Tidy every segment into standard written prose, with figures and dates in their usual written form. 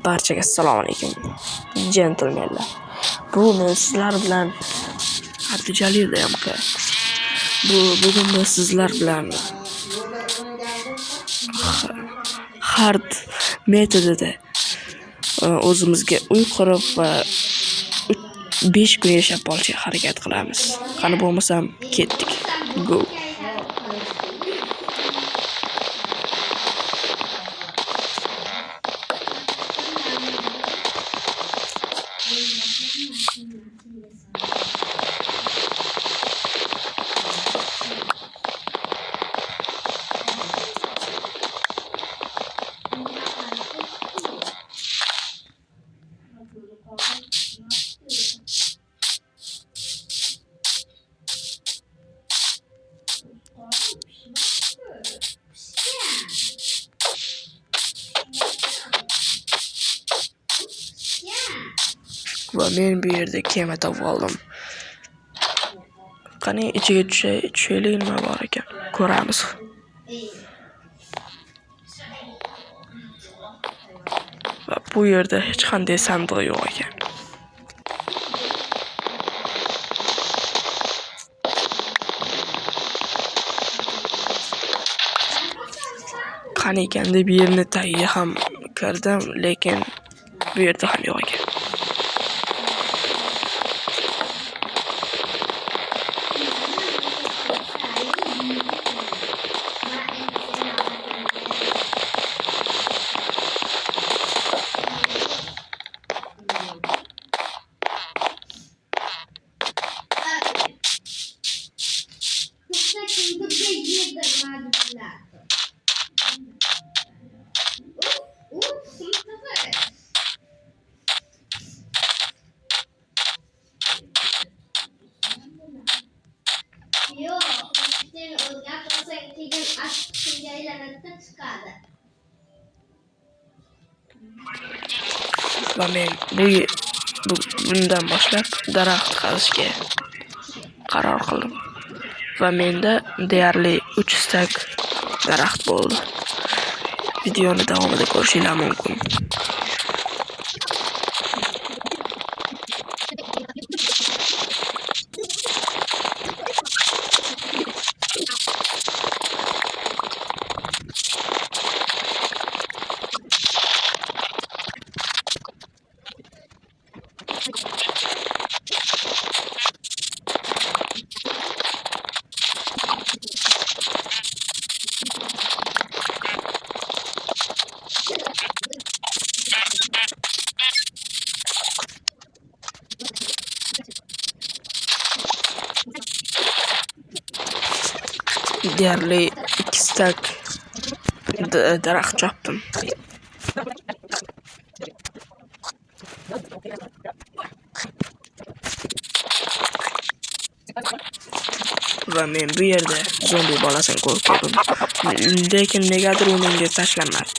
Barchaga assalomu alaykum, jentlmenlar. Bu men sizlar bilan Abdujalil aka. Bugun men sizlar bilan hard metodida o'zimizga uy qurib va 5 kun yashab olishga harakat qilamiz. Qani bo'lmasam ketdik. Go. Va men bu yerda kema topib oldim. Qani ichiga tushaylik, nima bor ekan ko'ramiz. Va bu yerda hech qanday sandiq yo'q ekan. Qani ekan deb yerni tagiga ham kirdim, lekin bu yerda ham yo'q ekan. Va men bundan boshlab daraxt qazishga qaror qildim. Va menda deyarli 3 stak daraxt bo'ldi. Videoni davomida ko'rishingiz mumkin. Deyarli 2 stak daraxt chopdim. Va men bu yerda zombi bolasini ko'rib qoldim. Lekin negadir u menga tashlanmadi.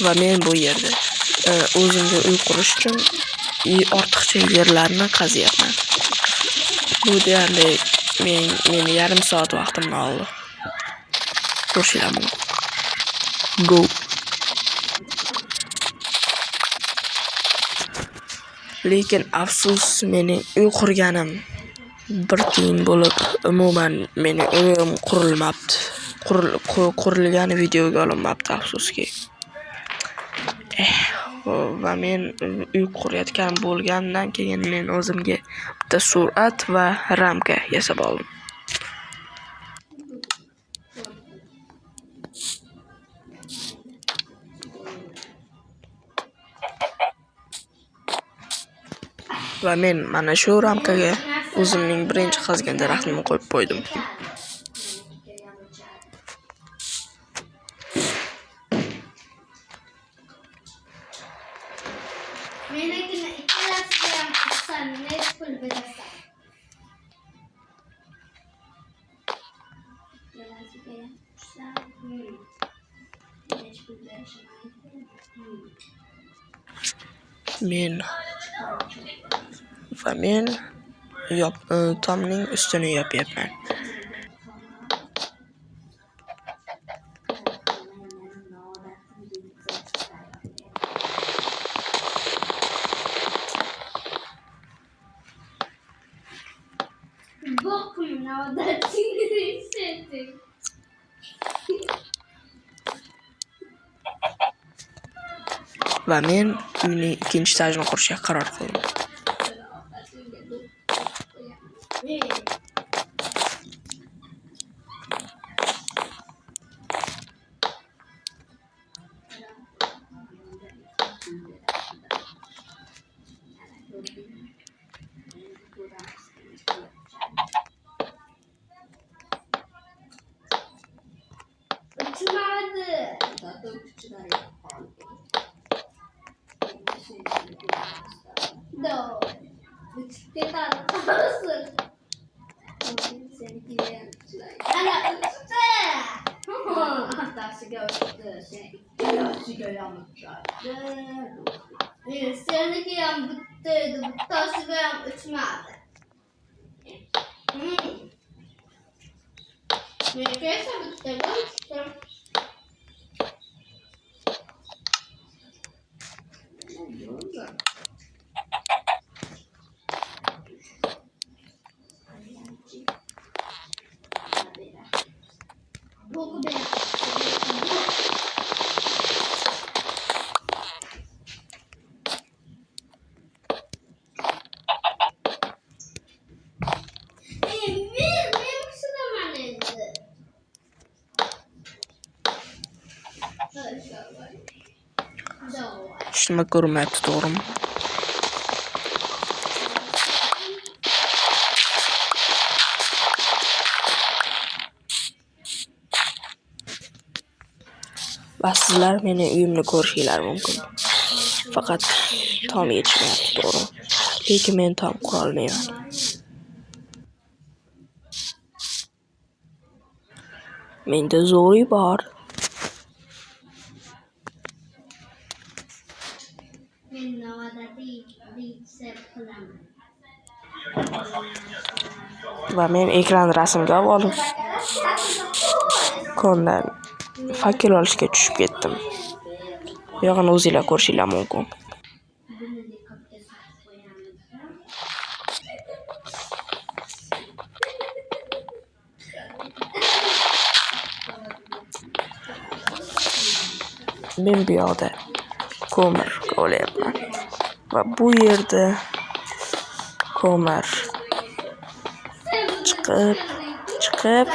Va men bu yerda o'zimga uy qurish uchun ortiqcha yerlarni qazyapman. Bu deyarli men yarim soat vaqtimni oldi. Ko'rishingiz mumkin. Go. Lekin afsus, mening uy qurganim bir tiyin bo'lib, umuman mening uyim qurilmabdi. Qurilgani videoga olinmabdi, afsuski. Va men uy qurayotgan bo'lgandan keyin men o'zimga bitta surat va ramka yasab oldim. Va men mana shu ramkaga o'zimning birinchi qazgan daraxtimni qo'yib qo'ydim. Men tomning ustini yopyapman. Va men uyning ikkinchi etajini qurishga qaror qildim. Seninki yan bitteydi, bu taşı da yan uçmadı. Neredeyse bitti, ben uçtum. Boku be. Shuni ko'rmayapti, to'g'rimi? Va sizlar meni uyimni ko'rishinglar mumkin. Faqat tom yetishmayapti, to'g'rimi? Lekin men tom qura olmayman. Menda zo'ri bor. Va men ekran rasmga olib kondan fakir olishga tushib ketdim. Bu yog'ini o'zingizlar ko'rishinglar mumkin. Men bu yoqda ko'mir olyapman. Va bu yerda ko'mir chiqib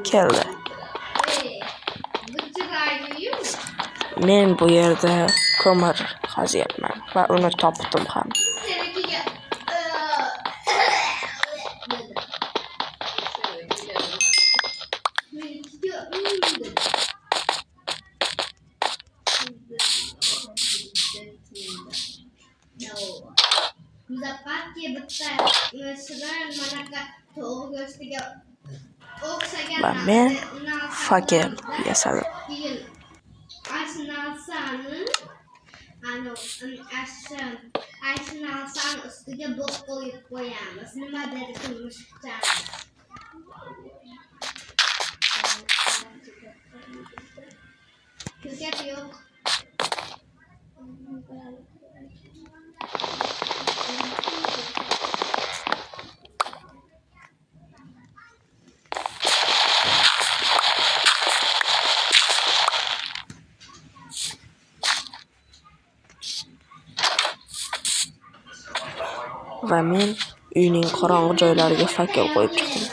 keldi. Men bu yerda ko'mir qazyapman va uni topdim ham. Va men fakir yasadim. Üstüge bok koyup koyamız. Nima dedi kılmışça. Köket yok. Va men uyning qorong'i joylariga fakir qo'yib chiqdim.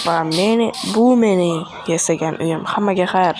Va bu mening yasagan uyim. Hammaga xayr.